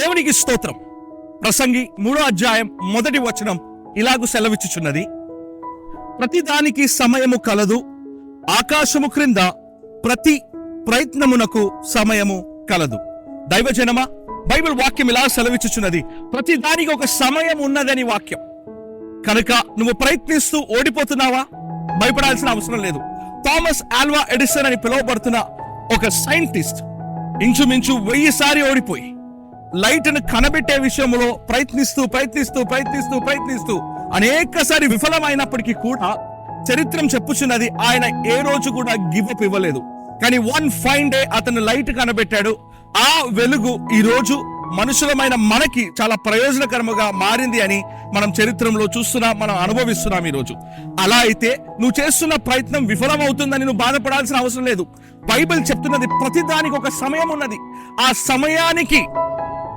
దేవునికి స్తోత్రం. ప్రసంగి 3వ అధ్యాయం 1వ వచనం ఇలాగు సెలవిచ్చుచున్నది, ప్రతిదానికి సమయము కలదు, ఆకాశము క్రింద ప్రతి ప్రయత్నమునకు సమయము కలదు. దైవజనమా, బైబిల్ వాక్యం ఇలా సెలవిచ్చుచున్నది, ప్రతి దానికి ఒక సమయం ఉన్నదని వాక్యం. కనుక నువ్వు ప్రయత్నిస్తూ ఓడిపోతున్నావా? భయపడాల్సిన అవసరం లేదు. థామస్ ఆల్వా ఎడిసన్ అని పిలువబడుతున్న ఒక సైంటిస్ట్ ఇంచుమించు 1000 సారి ఓడిపోయి లైట్ను కనబెట్టే విషయంలో ప్రయత్నిస్తూ అనేకసారి విఫలమైనప్పటికీ కూడా చరిత్రం చెప్పుచున్నది, ఆయన ఏ రోజు కూడా గివ్ అప్ ఇవ్వలేదు. కానీ వన్ ఫైన్ డే అతను లైట్ కనబెట్టాడు. ఆ వెలుగు ఈ రోజు మనుషులమైన మనకి చాలా ప్రయోజనకరముగా మారింది అని మనం చరిత్రలో చూస్తున్నాం, మనం అనుభవిస్తున్నాం ఈ రోజు. అలా అయితే నువ్వు చేస్తున్న ప్రయత్నం విఫలమవుతుందని నువ్వు బాధపడాల్సిన అవసరం లేదు. బైబిల్ చెప్తున్నది, ప్రతిదానికి ఒక సమయం ఉన్నది. ఆ సమయానికి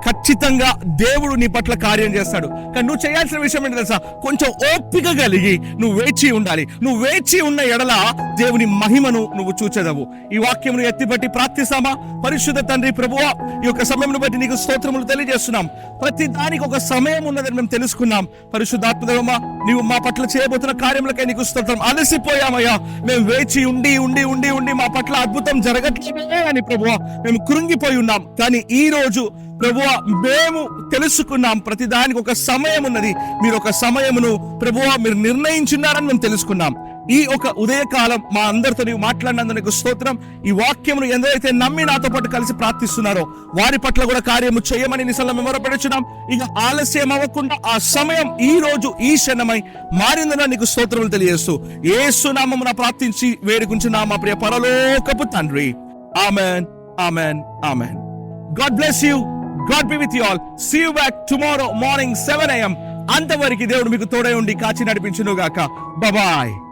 ఖచ్చితంగా దేవుడు నీ పట్ల కార్యం చేస్తాడు. కానీ నువ్వు చేయాల్సిన విషయం ఏంటి తెలుసా? కొంచెం ఓపిక కలిగి నువ్వు వేచి ఉండాలి. నువ్వు వేచి ఉన్న ఎడల దేవుని మహిమను నువ్వు చూచెదవు. ఈ వాక్యమును ఎత్తిబట్టి ప్రార్థిస్తామా? పరిశుద్ధ తండ్రి ప్రభువా, ఈ యొక్క సమయంను బట్టి నీకు స్తోత్రములు తెలియజేస్తున్నాం. ప్రతి దానికి ఒక సమయం ఉన్నదని మేము తెలుసుకున్నాం. పరిశుద్ధాత్మదేవమా, నీవు మా పట్ల చేయబోతున్న కార్యములకై నీకు స్తోత్రం. అలసిపోయామయ్యా, మేము వేచి ఉండి ఉండి ఉండి ఉండి మా పట్ల అద్భుతం జరగట్లేదే అని ప్రభువా మేము కృంగిపోయి ఉన్నాం. కానీ ఈ రోజు ప్రభువా మేము తెలుసుకున్నాం, ప్రతిదానికి ఒక సమయం ఉన్నది. మీరు ఒక సమయమును ప్రభువా మీరు నిర్ణయించున్నారని మేము తెలుసుకున్నాం. ఈ ఒక ఉదయకాలం మా అందరితో నీవు మాట్లాడినందుకు స్తోత్రం. ఈ వాక్యమును ఎందరైతే నమ్మి నాతో పాటు కలిసి ప్రార్థిస్తున్నారో వారి పట్ల కూడా కార్యము చేయమని నిసల్లో మేము మొరపెడుచున్నాం. ఇక ఆలస్యం అవ్వకుండా ఆ సమయం ఈ రోజు ఈ క్షణమై మారిందని నీకు స్తోత్రములు తెలియజేస్తూ యేసు నామమున ప్రార్థించి వేడుకుంటున్నాం మా ప్రియ పరలోకపు తండ్రి. Amen, amen, amen. God bless you. God be with you all. See you back tomorrow morning 7 a.m. అంతవరకు దేవుడు మీకు తోడై ఉండి కాచి నడిపించును గాక. Bye bye.